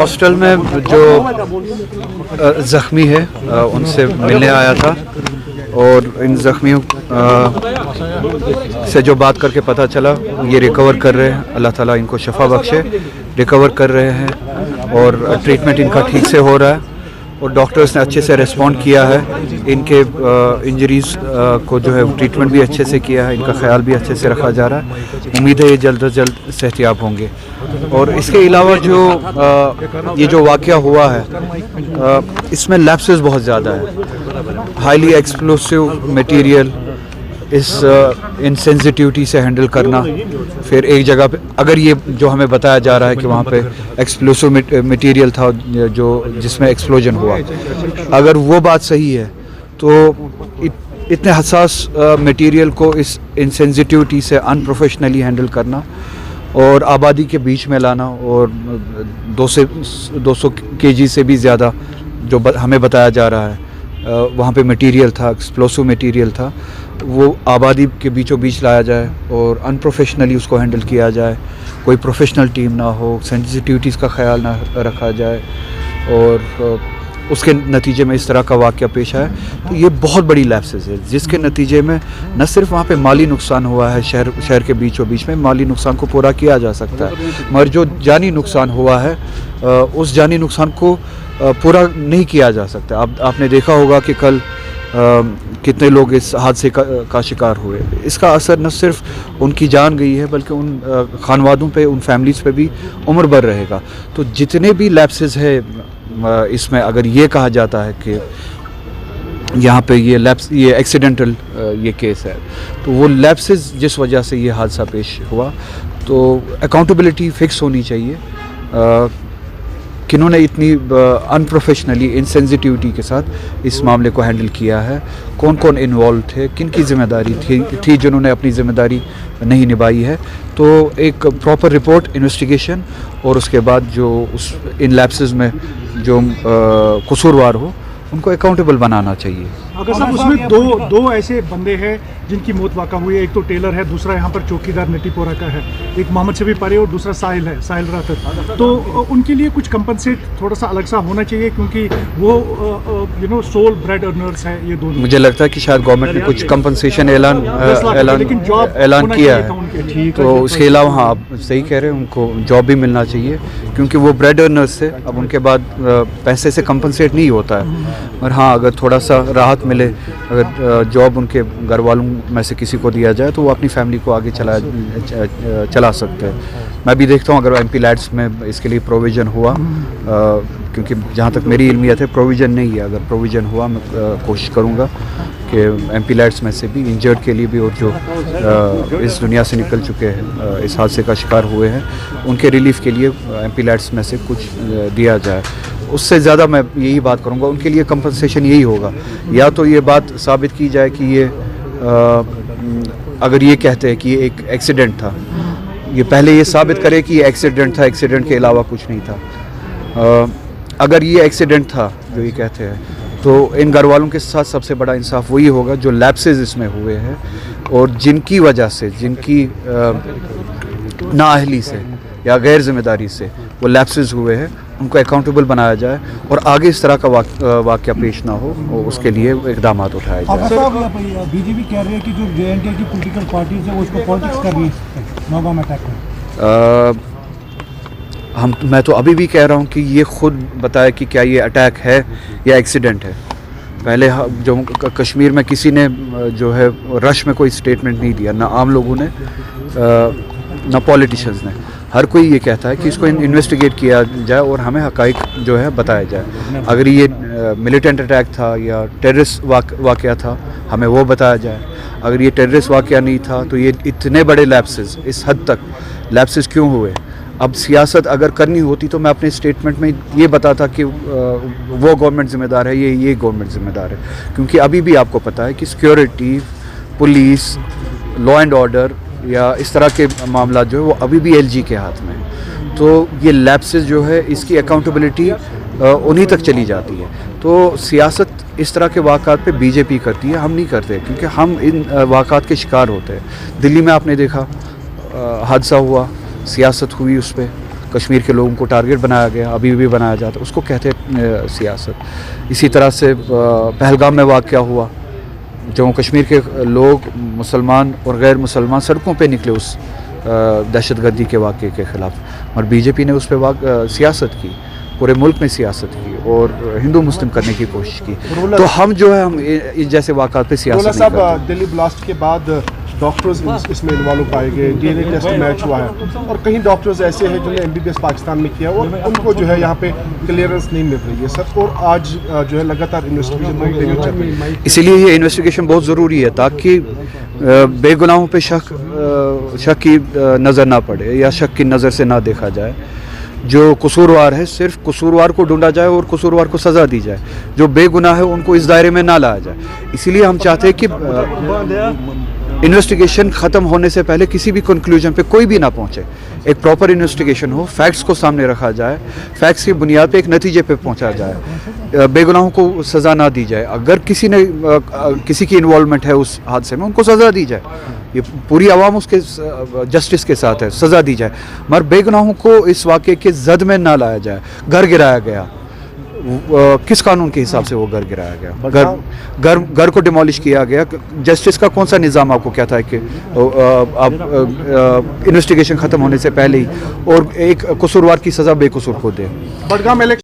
Hostel میں جو زخمی ہے ان سے ملنے آیا تھا اور ان زخمیوں سے جو بات کر کے پتہ چلا یہ ریکور کر رہے ہیں, اللہ تعالیٰ ان کو شفا بخشے, ریکور کر رہے ہیں اور ٹریٹمنٹ ان کا ٹھیک سے ہو رہا ہے اور ڈاکٹرز نے اچھے سے ریسپونڈ کیا ہے. ان کے انجریز کو جو ہے ٹریٹمنٹ بھی اچھے سے کیا ہے, ان کا خیال بھی اچھے سے رکھا جا رہا ہے. امید ہے یہ جلد از جلد صحتیاب ہوں گے. اور اس کے علاوہ جو یہ جو واقعہ ہوا ہے اس میں لیپسز بہت زیادہ ہے. ہائیلی ایکسپلوسیو میٹیریل اس انسینسٹیوٹی سے ہینڈل کرنا, پھر ایک جگہ پہ اگر یہ جو ہمیں بتایا جا رہا ہے کہ وہاں پہ ایکسپلوسیو میٹیریل تھا جو جس میں ایکسپلوژن ہوا, اگر وہ بات صحیح ہے تو اتنے حساس میٹیریل کو اس انسینسٹیوٹی سے ان پروفیشنلی ہینڈل کرنا اور آبادی کے بیچ میں لانا اور 200 kg سے بھی زیادہ جو ہمیں بتایا جا رہا ہے وہاں پہ میٹیریل تھا, ایکسپلوسو میٹیریل تھا, وہ آبادی کے بیچوں بیچ لایا جائے اور ان پروفیشنلی اس کو ہینڈل کیا جائے, کوئی پروفیشنل ٹیم نہ ہو, سینسٹیوٹیز کا خیال نہ رکھا جائے اور اس کے نتیجے میں اس طرح کا واقعہ پیش آیا. تو یہ بہت بڑی لیپسز ہے جس کے نتیجے میں نہ صرف وہاں پہ مالی نقصان ہوا ہے, شہر کے بیچوں بیچ میں مالی نقصان کو پورا کیا جا سکتا ہے, مگر جو جانی نقصان ہوا ہے اس جانی نقصان کو پورا نہیں کیا جا سکتا. آپ نے دیکھا ہوگا کہ کل کتنے لوگ اس حادثے کا شکار ہوئے. اس کا اثر نہ صرف ان کی جان گئی ہے بلکہ ان خانوادوں پہ, ان فیملیز پہ بھی عمر بھر رہے گا. تو جتنے بھی لیپسز ہے اس میں اگر یہ کہا جاتا ہے کہ یہاں پہ یہ ایکسیڈنٹل یہ کیس ہے تو وہ لیپسز جس وجہ سے یہ حادثہ پیش ہوا, تو اکاؤنٹیبلٹی فکس ہونی چاہیے. کنہوں نے اتنی ان پروفیشنلی انسینسٹیوٹی کے ساتھ اس معاملے کو ہینڈل کیا ہے, کون کون انوالو تھے, کن کی ذمہ داری تھی جنہوں نے اپنی ذمہ داری نہیں نبھائی ہے. تو ایک پراپر رپورٹ, انویسٹیگیشن اور اس کے بعد جو ان لیپسز میں جو قصوروار ہو ان کو اکاؤنٹیبل بنانا چاہیے. اگر صاحب اس میں دو ایسے بندے ہیں جن کی موت واقع ہوئی ہے, ایک تو ٹیلر ہے, دوسرا یہاں پر چوکیدار نٹی پورہ کا ہے, ایک محمد شفیع پارے اور دوسرا ساحل ہے, ساحل راتر. تو ان کے لیے کچھ کمپنسیٹ تھوڑا سا الگ سا ہونا چاہیے کیونکہ وہ سول بریڈ ارنرز ہیں یہ دونوں. مجھے لگتا ہے کہ شاید گورنمنٹ نے کچھ کمپنسیشن اعلان کیا ہے, تو اس کے علاوہ ہاں آپ صحیح کہہ رہے ہیں, ان کو جاب بھی ملنا چاہیے کیونکہ وہ بریڈ ارنرز تھے. اب ان کے بعد پیسے سے کمپنسیٹ نہیں ہوتا ہے, اور ہاں اگر تھوڑا سا راحت ملے, اگر جاب ان کے گھر والوں میں سے کسی کو دیا جائے تو وہ اپنی فیملی کو آگے چلا سکتے ہیں. میں بھی دیکھتا ہوں اگر ایم پی لیڈس میں اس کے لیے پروویژن ہوا, کیونکہ جہاں تک میری علمیت ہے پروویژن نہیں ہے, اگر پروویژن ہوا میں کوشش کروں گا کہ ایم پی لیڈس میں سے بھی انجرڈ کے لیے بھی اور جو اس دنیا سے نکل چکے ہیں, اس حادثے کا شکار ہوئے ہیں, ان کے ریلیف کے لیے ایم پی لیڈس میں سے کچھ دیا جائے. اس سے زیادہ میں یہی بات کروں گا, ان کے لیے کمپنسیشن یہی ہوگا, یا تو یہ بات ثابت کی جائے کہ یہ اگر یہ کہتے ہیں کہ یہ ایک ایکسیڈنٹ تھا, یہ پہلے یہ ثابت کرے کہ یہ ایکسیڈنٹ تھا, ایکسیڈنٹ کے علاوہ کچھ نہیں تھا. اگر یہ ایکسیڈنٹ تھا جو یہ کہتے ہیں تو ان گھر والوں کے ساتھ سب سے بڑا انصاف وہی ہوگا جو لیپسز اس میں ہوئے ہیں اور جن کی وجہ سے, جن کی نااہلی سے یا غیر ذمہ داری سے وہ لیپسز ہوئے ہیں, ان کو اکاؤنٹیبل بنایا جائے اور آگے اس طرح کا واقعہ پیش نہ ہو, اس کے لیے اقدامات اٹھائے جائیں. بی جے پی کہہ رہی ہے کہ جو جے اینڈ کے کی پولیٹیکل پارٹیز ہیں وہ اس کو پالیٹکس کر رہی ہے نوگام اٹیک میں. میں تو ابھی بھی کہہ رہا ہوں کہ یہ خود بتائے کہ کیا یہ اٹیک ہے یا ایکسیڈنٹ ہے. پہلے جو کشمیر میں کسی نے جو ہے رش میں کوئی اسٹیٹمنٹ نہیں دیا, نہ عام لوگوں نے نہ پولیٹیشنز نے. ہر کوئی یہ کہتا ہے کہ اس کو انویسٹیگیٹ کیا جائے اور ہمیں حقائق جو ہے بتایا جائے. اگر یہ ملیٹنٹ اٹیک تھا یا ٹیررسٹ واقعہ تھا ہمیں وہ بتایا جائے. اگر یہ ٹیررسٹ واقعہ نہیں تھا تو یہ اتنے بڑے لیپسز, اس حد تک لیپسز کیوں ہوئے. اب سیاست اگر کرنی ہوتی تو میں اپنے اسٹیٹمنٹ میں یہ بتاتا کہ وہ گورنمنٹ ذمہ دار ہے, یہ گورنمنٹ ذمہ دار ہے, کیونکہ ابھی بھی آپ کو پتہ ہے کہ security, police, law and order یا اس طرح کے معاملات جو ہے وہ ابھی بھی ایل جی کے ہاتھ میں ہیں. تو یہ لیپسز جو ہے اس کی اکاؤنٹیبلٹی انہی تک چلی جاتی ہے. تو سیاست اس طرح کے واقعات پہ بی جے پی کرتی ہے, ہم نہیں کرتے کیونکہ ہم ان واقعات کے شکار ہوتے ہیں. دلی میں آپ نے دیکھا حادثہ ہوا, سیاست ہوئی اس پہ, کشمیر کے لوگوں کو ٹارگٹ بنایا گیا, ابھی بھی بنایا جاتا ہے, اس کو کہتے ہیں سیاست. اسی طرح سے پہلگام میں واقعہ ہوا, جموں کشمیر کے لوگ مسلمان اور غیر مسلمان سڑکوں پہ نکلے اس دہشت گردی کے واقعے کے خلاف, اور بی جے پی نے اس پہ سیاست کی, پورے ملک میں سیاست کی اور ہندو مسلم کرنے کی کوشش کی. تو ہم جو ہے ہم اس جیسے واقعات پہ سیاست نہیں کرتے. صاحب, دلی بلاسٹ کے بعد ڈاکٹرز اس میں انوالو پائے گئے, D N A test match ہوا ہے, اور کئی ڈاکٹرز ایسے ہیں جنہوں نے M B B S Pakistan میں کیا اور ان کو جو ہے یہاں پہ کلیئرنس نہیں مل رہی ہے سر, اور آج جو ہے لگاتار انویسٹیگیشن چل رہی ہے. اسی لیے یہ انویسٹیگیشن بہت ضروری ہے تاکہ بے گناہوں پہ شک کی نظر نہ پڑے یا شک کی نظر سے نہ دیکھا جائے. جو قصوروار ہے صرف قصوروار کو ڈھونڈا جائے اور قصوروار کو سزا دی جائے, جو بے گناہ ہے ان کو اس دائرے میں نہ لایا جائے. اسی لیے ہم چاہتے ہیں کہ انویسٹیگیشن ختم ہونے سے پہلے کسی بھی کنکلوژن پہ کوئی بھی نہ پہنچے. ایک پراپر انویسٹیگیشن ہو, فیکٹس کو سامنے رکھا جائے, فیکٹس کی بنیاد پہ ایک نتیجے پہ پہنچا جائے, بے گناہوں کو سزا نہ دی جائے. اگر کسی کی انوالومنٹ ہے اس حادثے میں ان کو سزا دی جائے, یہ پوری عوام اس کے جسٹس کے ساتھ ہے, سزا دی جائے, مگر بے گناہوں کو اس واقعے کے زد میں نہ لایا جائے. گھر گرایا گیا, کس قانون کے حساب سے وہ گھر گرایا گیا؟ گھر کو ڈیمولش کیا گیا. جسٹس کا کون سا نظام آپ کو کہتا ہے کہ آپ انویسٹیگیشن ختم ہونے سے پہلے ہی اور ایک قصوروار کی سزا بے قصور کو دیں؟ بڈگام